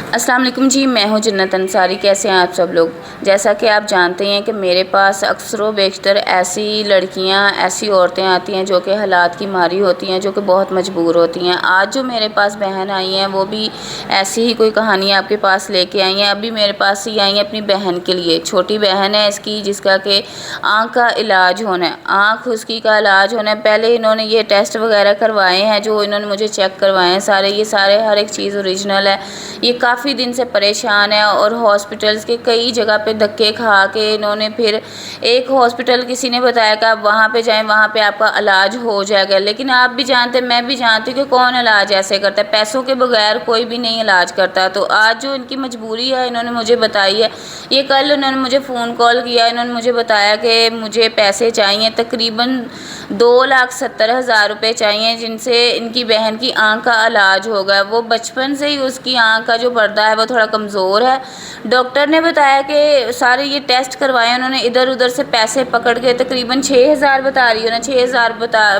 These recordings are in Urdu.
السلام علیکم جی، میں ہوں جنت انصاری۔ کیسے ہیں آپ سب لوگ؟ جیسا کہ آپ جانتے ہیں کہ میرے پاس اکثر و بیشتر ایسی لڑکیاں، ایسی عورتیں آتی ہیں جو کہ حالات کی ماری ہوتی ہیں، جو کہ بہت مجبور ہوتی ہیں۔ آج جو میرے پاس بہن آئی ہیں وہ بھی ایسی ہی کوئی کہانی آپ کے پاس لے کے آئی ہیں۔ ابھی میرے پاس ہی آئی ہیں اپنی بہن کے لیے، چھوٹی بہن ہے اس کی، جس کا کہ آنکھ کا علاج ہونا ہے، آنکھ اس کی کا علاج ہونا ہے۔ پہلے انہوں نے یہ ٹیسٹ وغیرہ کروائے ہیں، جو انہوں نے مجھے چیک کروائے ہیں سارے، یہ سارے ہر ایک چیز اوریجنل ہے۔ یہ کافی دن سے پریشان ہے اور ہاسپٹلس کے کئی جگہ پہ دھکے کھا کے انہوں نے پھر ایک ہاسپٹل کسی نے بتایا کہ آپ وہاں پہ جائیں، وہاں پہ آپ کا علاج ہو جائے گا۔ لیکن آپ بھی جانتے ہیں، میں بھی جانتی ہوں کہ کون علاج ایسے کرتا ہے، پیسوں کے بغیر کوئی بھی نہیں علاج کرتا۔ تو آج جو ان کی مجبوری ہے انہوں نے مجھے بتائی ہے، یہ کل انہوں نے مجھے فون کال کیا، انہوں نے مجھے بتایا کہ مجھے پیسے چاہیے، تقریباً 2,70,000 روپے چاہیے، جن سے ان کی بہن کی آنکھ کا علاج ہوگا۔ وہ بچپن سے ہی اس کی آنکھ کا جو پردہ ہے وہ تھوڑا کمزور ہے۔ ڈاکٹر نے بتایا کہ سارے یہ ٹیسٹ کروائے انہوں نے، ادھر ادھر سے پیسے پکڑ کے تقریباً 6,000 بتا رہی ہے نا، 6,000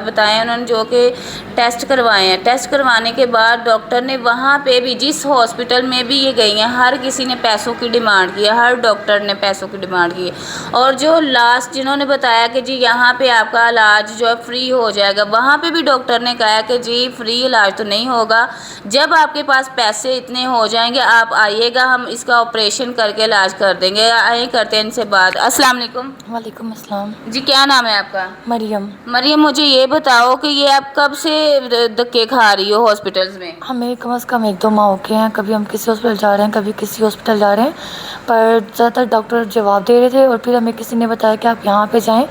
بتائے انہوں نے، جو کہ ٹیسٹ کروائے ہیں۔ ٹیسٹ کروانے کے بعد ڈاکٹر نے وہاں پہ بھی، جس ہاسپٹل میں بھی یہ گئی ہیں، ہر کسی نے پیسوں کی ڈیمانڈ کی ہے، ہر ڈاکٹر نے پیسوں کی ڈیمانڈ کی ہے۔ اور جو لاسٹ جنہوں نے بتایا کہ جی یہاں پہ آپ کا علاج جو ہے فری ہو جائے گا، وہاں پہ بھی ڈاکٹر نے کہا کہ جی فری علاج تو نہیں ہوگا، جب آپ کے پاس پیسے اتنے ہو جائیں گے آپ آئیے گا، ہم اس کا آپریشن کر کے علاج کر دیں گے۔ آئیں کرتے ہیں ان سے بات۔ السلام علیکم وعلیکم السلام۔ جی، کیا نام ہے آپ کا؟ مریم۔ مریم، مجھے یہ بتاؤ کہ یہ آپ کب سے دھکے کھا رہی ہو ہاسپٹلز میں؟ ہمیں کم از کم 1-2 ماہ ہو گئے ہیں، کبھی ہم کسی ہاسپٹل جا رہے ہیں، کبھی کسی ہاسپٹل جا رہے ہیں، پر زیادہ تر ڈاکٹر جواب دے رہے تھے، اور پھر ہمیں کسی نے بتایا کہ آپ یہاں پہ جائیں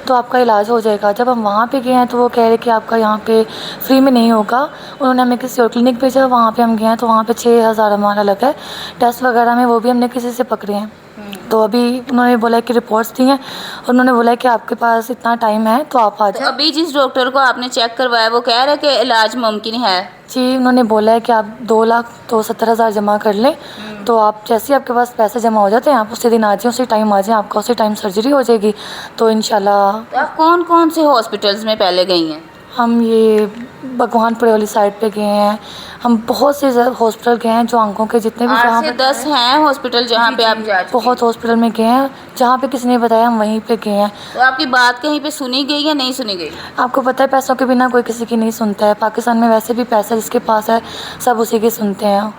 تو آپ کا علاج ہو جائے گا۔ جب ہم وہاں پہ گئے ہیں تو وہ کہہ رہے کہ آپ کا یہاں پہ فری میں نہیں ہوگا، انہوں نے ہمیں کسی اور کلینک بھیجا، وہاں پہ ہم گئے ہیں تو وہاں پہ 6,000 ہمارا لگا ہے ٹیسٹ وغیرہ میں، وہ بھی ہم نے کسی سے پکڑے ہیں۔ تو ابھی انہوں نے بولا کہ رپورٹس دی ہیں، اور انہوں نے بولا کہ آپ کے پاس اتنا ٹائم ہے تو آپ آ تو جائیں۔ ابھی جس ڈاکٹر کو آپ نے چیک کروایا وہ کہہ رہے کہ علاج ممکن ہے؟ جی، انہوں نے بولا ہے کہ آپ 2,70,000 جمع کر لیں، تو آپ جیسے آپ کے پاس پیسے جمع ہو جاتے ہیں آپ اسی دن آ جائیں، اسی ٹائم آ جائیں، آپ کا اسی ٹائم سرجری ہو جائے گی، تو انشاءاللہ۔ تو آپ کون کون سے ہاسپٹلز میں پہلے گئی ہیں؟ ہم یہ بھگوان پورے والی سائڈ پہ گئے ہیں، ہم بہت سے ہاسپٹل گئے ہیں جو آنکھوں کے جتنے بھی 8 جہاں سے پہ 10 ہیں ہاسپٹل جہاں پہ آپ جا چکے ہیں؟ بہت ہاسپٹل میں گئے ہیں، جہاں پہ کسی نے بتایا ہم وہیں پہ گئے ہیں۔ تو آپ کی بات کہیں پہ سنی گئی یا نہیں سنی گئی؟ آپ کو پتہ ہے پیسوں کے بنا کوئی کسی کی نہیں سنتا ہے، پاکستان میں ویسے بھی پیسہ جس کے پاس ہے سب اسی کی سنتے ہیں۔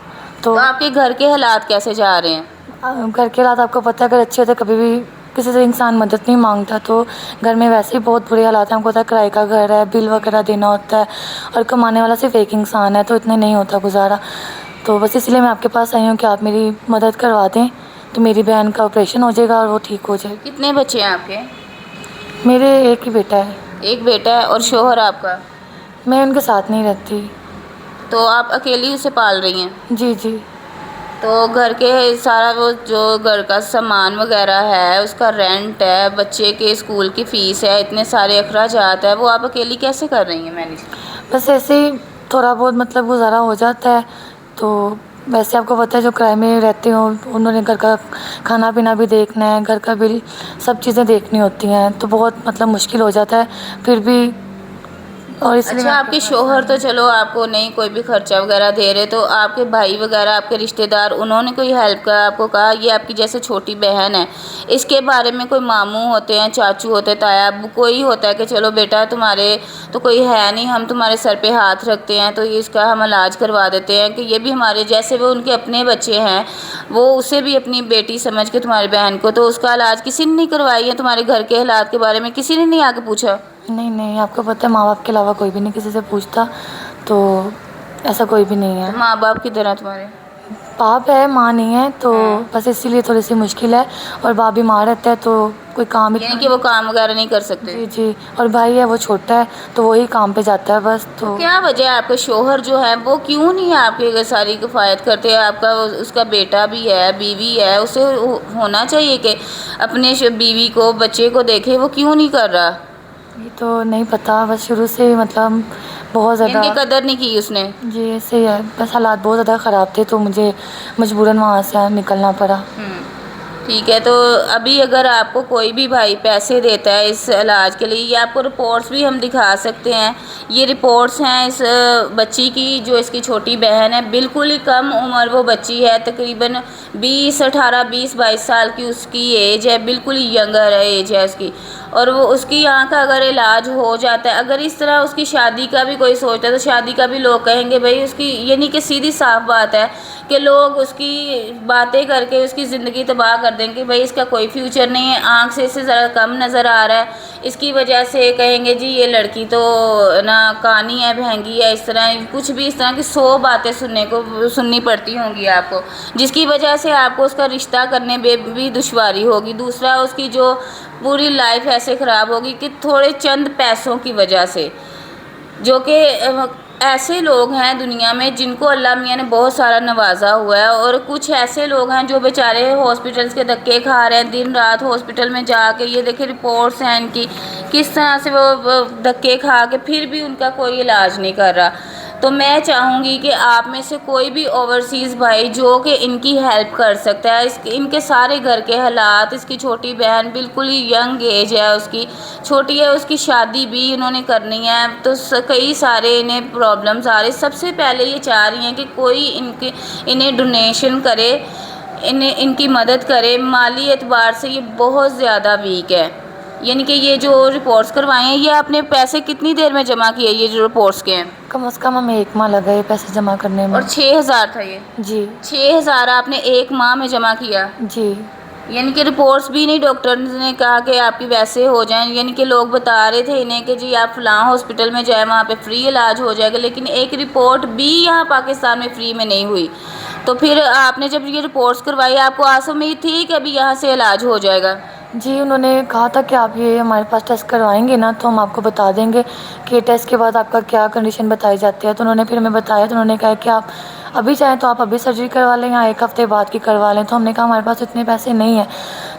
تو آپ کے گھر کے حالات کیسے جا رہے ہیں؟ گھر کے حالات آپ کو پتہ ہے اگر اچھے ہوتے کبھی بھی کسی سے انسان مدد نہیں مانگتا، تو گھر میں ویسے ہی بہت برے حالات ہیں، ہم کو پتہ ہے کرائے کا گھر ہے، بل وغیرہ دینا ہوتا ہے، اور کمانے والا صرف ایک انسان ہے، تو اتنے نہیں ہوتا گزارا۔ تو بس اس لیے میں آپ کے پاس آئی ہوں کہ آپ میری مدد کروا دیں تو میری بہن کا آپریشن ہو جائے گا اور وہ ٹھیک ہو جائے گی۔ کتنے بچے ہیں آپ کے؟ میرے ایک ہی بیٹا ہے۔ ایک بیٹا ہے، اور شوہر آپ کا؟ میں ان کے ساتھ نہیں رہتی۔ تو آپ اکیلی اسے پال رہی ہیں؟ جی جی۔ تو گھر کے سارا وہ جو گھر کا سامان وغیرہ ہے، اس کا رینٹ ہے، بچے کے اسکول کی فیس ہے، اتنے سارے اخراجات ہے، وہ آپ اکیلی کیسے کر رہی ہیں مینیج؟ بس ایسے ہی تھوڑا بہت گزارا ہو جاتا ہے۔ تو ویسے آپ کو پتہ ہے جو کرائے میں رہتے ہوں انہوں نے گھر کا کھانا پینا بھی دیکھنا ہے، گھر کا بل سب چیزیں دیکھنی ہوتی ہیں، تو بہت مشکل ہو جاتا ہے پھر بھی۔ اور اس لیے اچھا، آپ کے شوہر تو چلو آپ کو نہیں کوئی بھی خرچہ وغیرہ دے رہے، تو آپ کے بھائی وغیرہ، آپ کے رشتہ دار، انہوں نے کوئی ہیلپ کا آپ کو کہا؟ یہ آپ کی جیسے چھوٹی بہن ہے، اس کے بارے میں کوئی ماموں ہوتے ہیں، چاچو ہوتے ہیں، تایا ابو کوئی ہوتا ہے کہ چلو بیٹا تمہارے تو کوئی ہے نہیں، ہم تمہارے سر پہ ہاتھ رکھتے ہیں، تو اس کا ہم علاج کروا دیتے ہیں، کہ یہ بھی ہمارے جیسے وہ ان کے اپنے بچے ہیں، وہ اسے بھی اپنی بیٹی سمجھ کے تمہاری بہن کو، تو اس کا علاج کسی نے نہیں کروائی ہے؟ تمہارے گھر کے حالات کے بارے میں کسی نے نہیں آ کے پوچھا؟ نہیں نہیں، آپ کو پتہ ہے ماں باپ کے علاوہ کوئی بھی نہیں کسی سے پوچھتا، تو ایسا کوئی بھی نہیں ہے۔ تو ماں باپ کدھر ہیں تمہارے؟ باپ ہے، ماں نہیں ہے، تو بس اسی لیے تھوڑی سی مشکل ہے، اور باپ بیمار رہتا ہے تو کوئی کام یعنی کہ وہ کام وغیرہ نہیں کر سکتے؟ جی جی، اور بھائی ہے وہ چھوٹا ہے تو وہی کام پہ جاتا ہے بس۔ تو کیا وجہ ہے آپ کے شوہر جو ہے وہ کیوں نہیں آپ کی ساری کفایت کرتے؟ آپ کا اس کا بیٹا بھی ہے، بیوی ہے، اسے ہونا چاہیے کہ اپنے بیوی کو، بچے کو دیکھے، وہ کیوں نہیں کر رہا؟ یہ تو نہیں پتہ، بس شروع سے ہی بہت ان زیادہ، کی قدر نہیں کی اس نے؟ جی ایسے ہی ہے، بس حالات بہت زیادہ خراب تھے تو مجھے مجبوراً وہاں سے نکلنا پڑا۔ ٹھیک ہے، تو ابھی اگر آپ کو کوئی بھی بھائی پیسے دیتا ہے اس علاج کے لیے، یہ آپ کو رپورٹس بھی ہم دکھا سکتے ہیں۔ یہ رپورٹس ہیں اس بچی کی، جو اس کی چھوٹی بہن ہے، بالکل ہی کم عمر وہ بچی ہے، تقریباً 22 سال کی اس کی ایج ہے، بالکل ہی ینگر ایج ہے اس کی، اور وہ اس کی یہاں کا اگر علاج ہو جاتا ہے، اگر اس طرح اس کی شادی کا بھی کوئی سوچتا ہے تو شادی کا بھی لوگ کہیں گے بھائی اس کی، یعنی کہ سیدھی صاف بات ہے کہ لوگ اس کی باتیں کر کے اس کی زندگی تباہ کر دیں کہ بھائی اس کا کوئی فیوچر نہیں ہے، آنکھ سے اسے ذرا کم نظر آ رہا ہے، اس کی وجہ سے کہیں گے جی یہ لڑکی تو نا کانی ہے، بہنگی ہے، اس طرح کچھ بھی، اس طرح کی 100 باتیں سننی پڑتی ہوں گی آپ کو، جس کی وجہ سے آپ کو اس کا رشتہ کرنے میں بھی دشواری ہوگی۔ دوسرا، اس کی جو پوری لائف ایسے خراب ہوگی کہ تھوڑے چند پیسوں کی وجہ سے، جو کہ ایسے لوگ ہیں دنیا میں جن کو اللہ میاں نے بہت سارا نوازا ہوا ہے، اور کچھ ایسے لوگ ہیں جو بیچارے ہاسپٹلس کے دھکے کھا رہے ہیں، دن رات ہاسپٹل میں جا کے، یہ دیکھیں رپورٹس ہیں ان کی، کس طرح سے وہ دھکے کھا کے پھر بھی ان کا کوئی علاج نہیں کر رہا۔ تو میں چاہوں گی کہ آپ میں سے کوئی بھی اوورسیز بھائی جو کہ ان کی ہیلپ کر سکتا ہے، ان کے سارے گھر کے حالات، اس کی چھوٹی بہن بالکل ہی ینگ ایج ہے، اس کی چھوٹی ہے، اس کی شادی بھی انہوں نے کرنی ہے، تو کئی سارے انہیں پرابلمس آ رہے، سب سے پہلے یہ چاہ رہی ہیں کہ کوئی انہیں ڈونیشن کرے، ان کی مدد کرے۔ مالی اعتبار سے یہ بہت زیادہ ویک ہے، یعنی کہ یہ جو رپورٹس کروائے ہیں، یہ آپ نے پیسے کتنی دیر میں جمع کیے یہ جو رپورٹس کے ہیں؟ کم از کم ہمیں 1 ماہ لگا یہ پیسے جمع کرنے میں۔ اور 6,000 تھا یہ؟ جی 6,000 آپ نے 1 ماہ میں جمع کیا؟ جی یعنی کہ رپورٹس بھی نہیں، ڈاکٹر نے کہا کہ آپ کی ویسے ہو جائیں، یعنی کہ لوگ بتا رہے تھے انہیں کہ جی آپ فلاں ہاسپٹل میں جائیں، وہاں پہ فری علاج ہو جائے گا، لیکن ایک رپورٹ بھی یہاں پاکستان میں فری میں نہیں ہوئی۔ تو پھر آپ نے جب یہ رپورٹس کروائی، آپ کو آس امید تھی کہ ابھی یہاں سے علاج ہو جائے گا؟ جی، انہوں نے کہا تھا کہ آپ یہ ہمارے پاس ٹیسٹ کروائیں گے نا تو ہم آپ کو بتا دیں گے کہ ٹیسٹ کے بعد آپ کا کیا کنڈیشن بتائی جاتی ہے۔ تو انہوں نے پھر ہمیں بتایا، تو انہوں نے کہا کہ آپ ابھی چاہیں تو آپ ابھی سرجری کروا لیں یا 1 ہفتے بعد کی کروا لیں۔ تو ہم نے کہا ہمارے پاس اتنے پیسے نہیں ہیں۔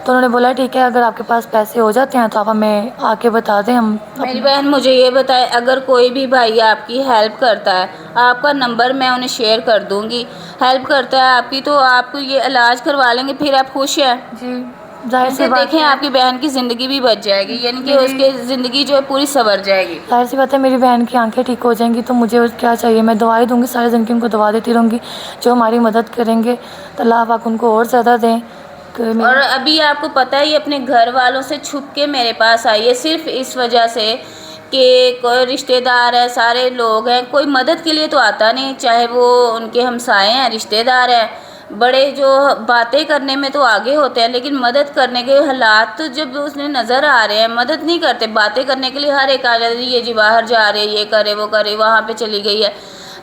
تو انہوں نے بولا ٹھیک ہے، اگر آپ کے پاس پیسے ہو جاتے ہیں تو آپ ہمیں آ کے بتا دیں، ہم میری بہن مجھے یہ بتائے، اگر کوئی بھی بھائی آپ کی ہیلپ کرتا ہے، آپ کا نمبر میں انہیں شیئر کر دوں گی، ہیلپ کرتا ہے آپ کی، تو آپ کو یہ علاج کروا لیں گے، پھر آپ خوش ہیں؟ جی ظاہر سی کیونکہ بات دیکھیں ہے، آپ کی بہن کی زندگی بھی بچ جائے گی، یعنی کہ اس میری کی زندگی جو ہے پوری سنور جائے گی۔ ظاہر سی بات ہے میری بہن کی آنکھیں ٹھیک ہو جائیں گی تو مجھے کیا چاہیے، میں دعائیں دوں گی، سارے زندگی ان کو دعا دیتی رہوں گی، جو ہماری مدد کریں گے تو اللہ پاک ان کو اور زیادہ دیں۔ اور ابھی آپ کو پتہ ہی اپنے گھر والوں سے چھپ کے میرے پاس آئی ہے، صرف اس وجہ سے کہ کوئی رشتہ دار ہے، سارے لوگ ہیں، کوئی مدد کے لیے تو آتا نہیں، چاہے وہ ان کے ہمسائے ہیں، رشتہ دار ہیں، بڑے جو باتیں کرنے میں تو آگے ہوتے ہیں، لیکن مدد کرنے کے حالات تو جب اس نے نظر آ رہے ہیں، مدد نہیں کرتے، باتیں کرنے کے لیے ہر ایک آ جاتی ہے، یہ جی باہر جا رہے ہیں، یہ کرے وہ کرے، وہاں پہ چلی گئی ہے۔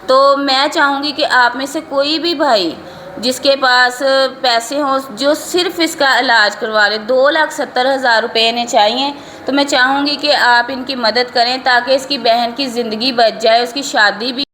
تو میں چاہوں گی کہ آپ میں سے کوئی بھی بھائی جس کے پاس پیسے ہوں، جو صرف اس کا علاج کروا لے، 2,70,000 روپے انہیں چاہیے، تو میں چاہوں گی کہ آپ ان کی مدد کریں تاکہ اس کی بہن کی زندگی بچ جائے، اس کی شادی بھی